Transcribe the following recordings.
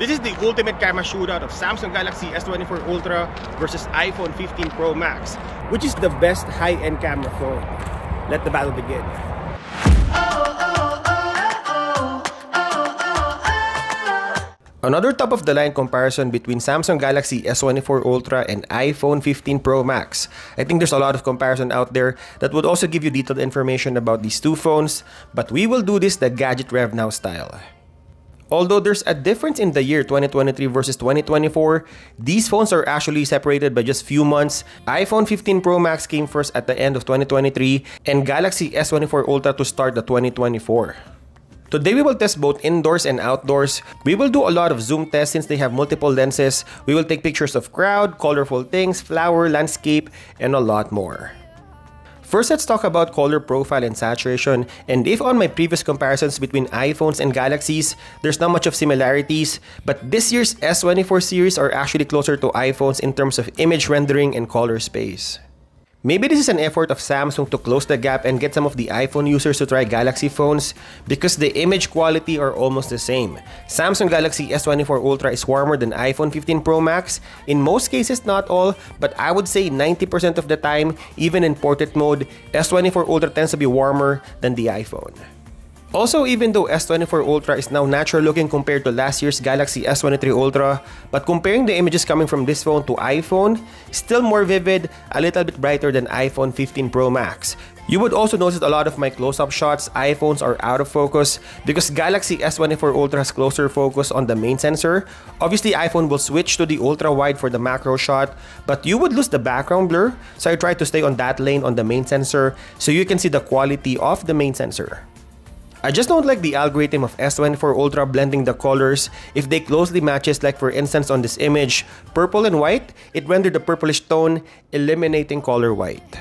This is the ultimate camera shootout of Samsung Galaxy S24 Ultra versus iPhone 15 Pro Max. Which is the best high-end camera phone? Let the battle begin. Another top-of-the-line comparison between Samsung Galaxy S24 Ultra and iPhone 15 Pro Max. I think there's a lot of comparison out there that would also give you detailed information about these two phones, but we will do this the GadgetRevNow style. Although there's a difference in the year 2023 versus 2024, these phones are actually separated by just few months. iPhone 15 Pro Max came first at the end of 2023 and Galaxy S24 Ultra to start the 2024. Today we will test both indoors and outdoors. We will do a lot of zoom tests since they have multiple lenses. We will take pictures of crowd, colorful things, flower, landscape, and a lot more. First, let's talk about color profile and saturation. And if on my previous comparisons between iPhones and Galaxies, there's not much of similarities, but this year's S24 series are actually closer to iPhones in terms of image rendering and color space. Maybe this is an effort of Samsung to close the gap and get some of the iPhone users to try Galaxy phones because the image quality are almost the same. Samsung Galaxy S24 Ultra is warmer than iPhone 15 Pro Max. In most cases, not all, but I would say 90% of the time, even in portrait mode, S24 Ultra tends to be warmer than the iPhone. Also, even though S24 Ultra is now natural looking compared to last year's Galaxy S23 Ultra, but comparing the images coming from this phone to iPhone, still more vivid, a little bit brighter than iPhone 15 Pro Max. You would also notice a lot of my close-up shots, iPhones are out of focus because Galaxy S24 Ultra has closer focus on the main sensor. Obviously, iPhone will switch to the ultra-wide for the macro shot, but you would lose the background blur, so I try to stay on that lane on the main sensor so you can see the quality of the main sensor. I just don't like the algorithm of S24 Ultra blending the colors if they closely matches, like for instance on this image, purple and white, it rendered the purplish tone, eliminating color white.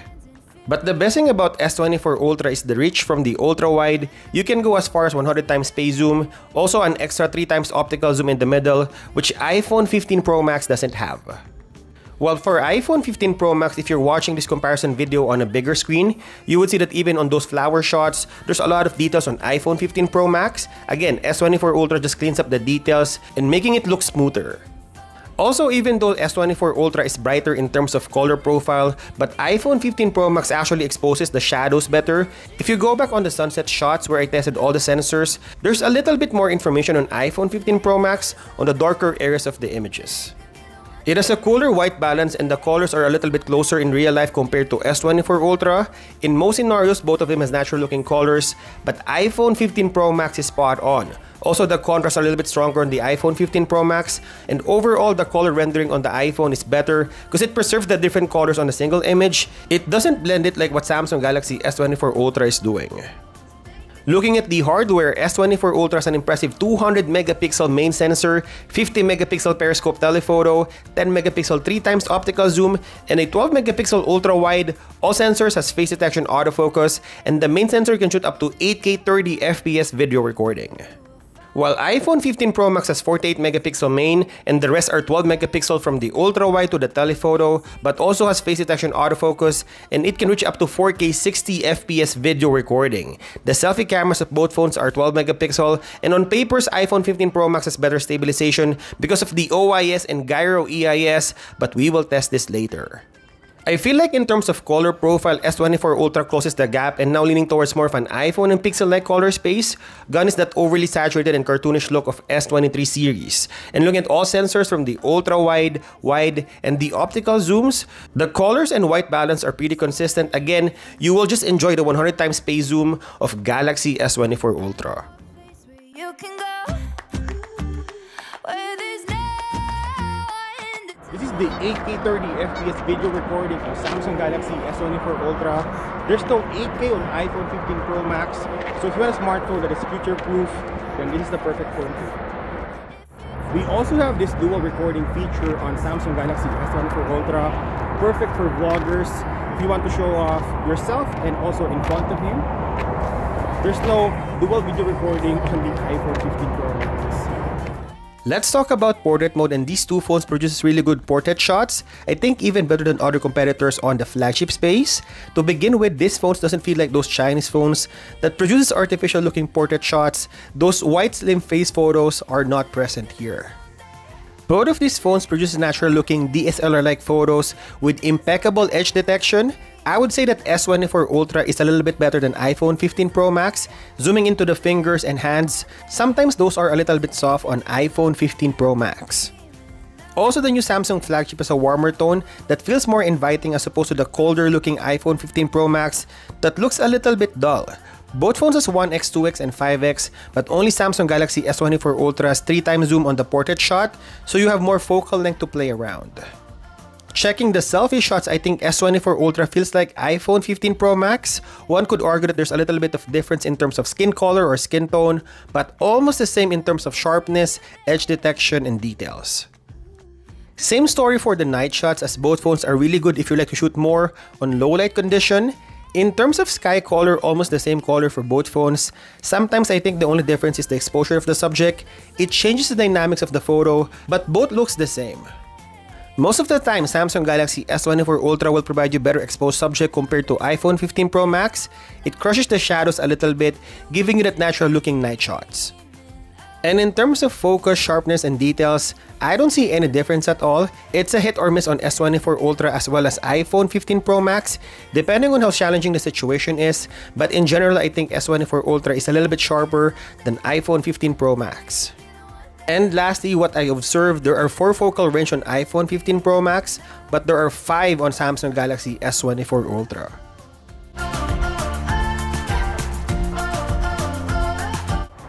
But the best thing about S24 Ultra is the reach from the ultra-wide. You can go as far as 100 times space zoom, also an extra 3 times optical zoom in the middle, which iPhone 15 Pro Max doesn't have. Well, for iPhone 15 Pro Max, if you're watching this comparison video on a bigger screen, you would see that even on those flower shots, there's a lot of details on iPhone 15 Pro Max. Again, S24 Ultra just cleans up the details and making it look smoother. Also, even though S24 Ultra is brighter in terms of color profile, but iPhone 15 Pro Max actually exposes the shadows better. If you go back on the sunset shots where I tested all the sensors, there's a little bit more information on iPhone 15 Pro Max on the darker areas of the images. It has a cooler white balance and the colors are a little bit closer in real life compared to S24 Ultra. In most scenarios, both of them has natural looking colors, but iPhone 15 Pro Max is spot on. Also, the contrast are a little bit stronger on the iPhone 15 Pro Max, and overall the color rendering on the iPhone is better because it preserves the different colors on a single image. It doesn't blend it like what Samsung Galaxy S24 Ultra is doing. Looking at the hardware, S24 Ultra has an impressive 200 megapixel main sensor, 50 megapixel periscope telephoto, 10 megapixel 3 times optical zoom, and a 12 megapixel ultra wide. All sensors has face detection autofocus, and the main sensor can shoot up to 8K 30 FPS video recording. While iPhone 15 Pro Max has 48 megapixel main and the rest are 12 megapixel from the ultra wide to the telephoto, but also has face detection autofocus and it can reach up to 4K 60 FPS video recording. The selfie cameras of both phones are 12 megapixel, and on papers iPhone 15 Pro Max has better stabilization because of the OIS and gyro EIS, but we will test this later. I feel like in terms of color profile, S24 Ultra closes the gap and now leaning towards more of an iPhone and pixel-like color space. Gone is that overly saturated and cartoonish look of S23 series. And looking at all sensors from the ultra-wide, wide, and the optical zooms, the colors and white balance are pretty consistent. Again, you will just enjoy the 100 times space zoom of Galaxy S24 Ultra. This is the 8K 30 FPS video recording of Samsung Galaxy S24 Ultra. There's no 8K on iPhone 15 Pro Max, so if you want a smartphone that is future-proof, then this is the perfect phone for you. We also have this dual recording feature on Samsung Galaxy S24 Ultra, perfect for vloggers if you want to show off yourself and also in front of you. There's no dual video recording on the iPhone 15 Pro Max. Let's talk about portrait mode, and these two phones produce really good portrait shots. I think even better than other competitors on the flagship space. To begin with, this phone doesn't feel like those Chinese phones that produces artificial looking portrait shots. Those white slim face photos are not present here. Both of these phones produce natural-looking DSLR-like photos with impeccable edge detection. I would say that S24 Ultra is a little bit better than iPhone 15 Pro Max. Zooming into the fingers and hands, sometimes those are a little bit soft on iPhone 15 Pro Max. Also, the new Samsung flagship has a warmer tone that feels more inviting as opposed to the colder-looking iPhone 15 Pro Max that looks a little bit dull. Both phones has 1x, 2x, and 5x, but only Samsung Galaxy S24 Ultra has 3x zoom on the portrait shot, so you have more focal length to play around. Checking the selfie shots, I think S24 Ultra feels like iPhone 15 Pro Max. One could argue that there's a little bit of difference in terms of skin color or skin tone, but almost the same in terms of sharpness, edge detection, and details. Same story for the night shots, as both phones are really good if you like to shoot more on low light condition. In terms of sky color, almost the same color for both phones. Sometimes I think the only difference is the exposure of the subject. It changes the dynamics of the photo, but both looks the same. Most of the time, Samsung Galaxy S24 Ultra will provide you better exposed subject compared to iPhone 15 Pro Max. It crushes the shadows a little bit, giving you that natural looking night shots. And in terms of focus, sharpness, and details, I don't see any difference at all. It's a hit or miss on S24 Ultra as well as iPhone 15 Pro Max, depending on how challenging the situation is, but in general, I think S24 Ultra is a little bit sharper than iPhone 15 Pro Max. And lastly, what I observed, there are 4 focal range on iPhone 15 Pro Max, but there are 5 on Samsung Galaxy S24 Ultra.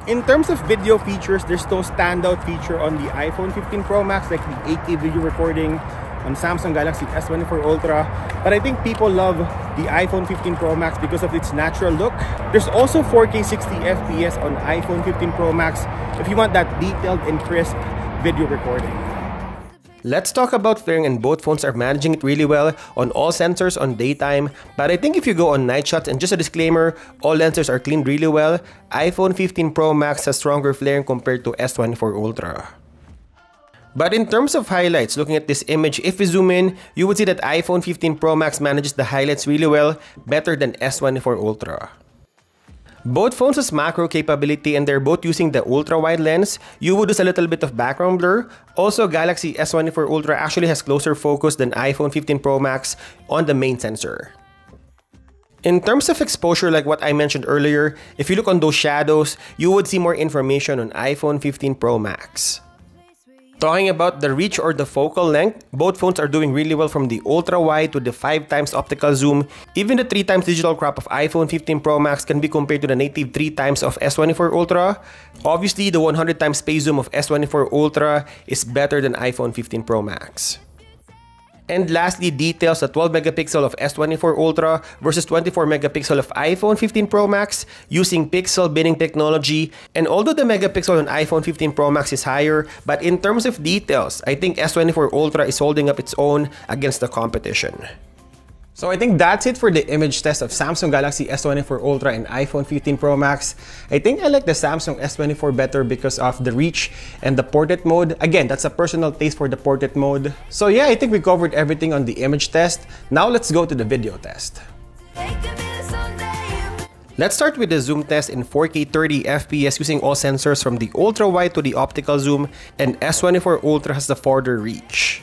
In terms of video features, there's no standout feature on the iPhone 15 Pro Max like the 8K video recording on Samsung Galaxy S24 Ultra, but I think people love the iPhone 15 Pro Max because of its natural look. There's also 4K 60 FPS on iPhone 15 Pro Max if you want that detailed and crisp video recording. Let's talk about flaring, and both phones are managing it really well on all sensors on daytime, but I think if you go on night shots, and just a disclaimer, all lenses are cleaned really well. iPhone 15 Pro Max has stronger flaring compared to S24 Ultra. But in terms of highlights, looking at this image, if we zoom in, you would see that iPhone 15 Pro Max manages the highlights really well, better than S24 Ultra. Both phones has macro capability and they're both using the ultra-wide lens. You would lose a little bit of background blur. Also, Galaxy S24 Ultra actually has closer focus than iPhone 15 Pro Max on the main sensor. In terms of exposure, like what I mentioned earlier, if you look on those shadows, you would see more information on iPhone 15 Pro Max. Talking about the reach or the focal length, both phones are doing really well from the ultra-wide to the 5x optical zoom. Even the 3x digital crop of iPhone 15 Pro Max can be compared to the native 3x of S24 Ultra. Obviously, the 100x space zoom of S24 Ultra is better than iPhone 15 Pro Max. And lastly, details, the 12 megapixel of S24 Ultra versus 24 megapixel of iPhone 15 Pro Max using pixel binning technology. And although the megapixel on iPhone 15 Pro Max is higher, but in terms of details, I think S24 Ultra is holding up its own against the competition. So I think that's it for the image test of Samsung Galaxy S24 Ultra and iPhone 15 Pro Max. I think I like the Samsung S24 better because of the reach and the portrait mode. Again, that's a personal taste for the portrait mode. So yeah, I think we covered everything on the image test. Now let's go to the video test. Let's start with the zoom test in 4K 30 FPS using all sensors from the ultra-wide to the optical zoom, and S24 Ultra has the farther reach.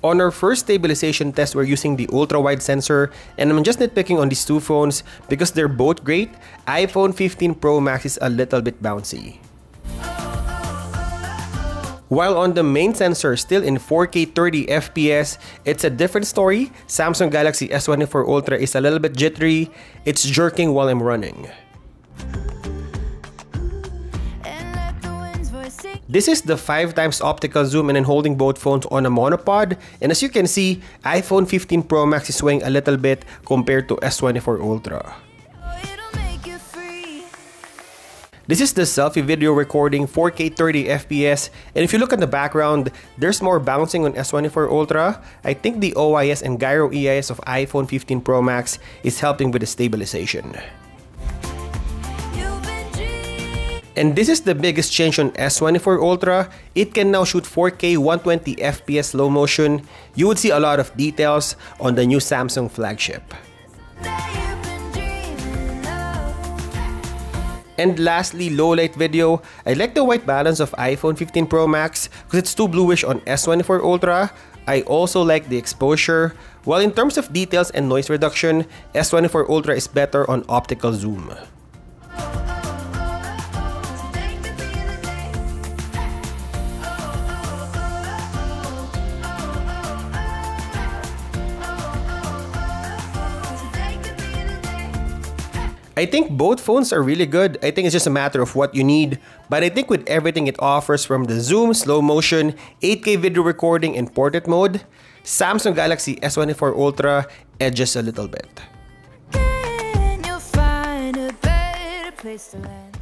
On our first stabilization test, we're using the ultra-wide sensor, and I'm just nitpicking on these two phones because they're both great. iPhone 15 Pro Max is a little bit bouncy. While on the main sensor, still in 4K 30 FPS, it's a different story. Samsung Galaxy S24 Ultra is a little bit jittery. It's jerking while I'm running. This is the 5x optical zoom and then holding both phones on a monopod. And as you can see, iPhone 15 Pro Max is swaying a little bit compared to S24 Ultra. This is the selfie video recording 4K 30 FPS, and if you look at the background, there's more bouncing on S24 Ultra. I think the OIS and gyro EIS of iPhone 15 Pro Max is helping with the stabilization. And this is the biggest change on S24 Ultra. It can now shoot 4K 120 FPS slow motion. You would see a lot of details on the new Samsung flagship. And lastly, low light video. I like the white balance of iPhone 15 Pro Max because it's too bluish on S24 Ultra. I also like the exposure. While in terms of details and noise reduction, S24 Ultra is better on optical zoom. I think both phones are really good. I think it's just a matter of what you need. But I think with everything it offers, from the zoom, slow motion, 8K video recording, and portrait mode, Samsung Galaxy S24 Ultra edges a little bit. Can you find a better place to land?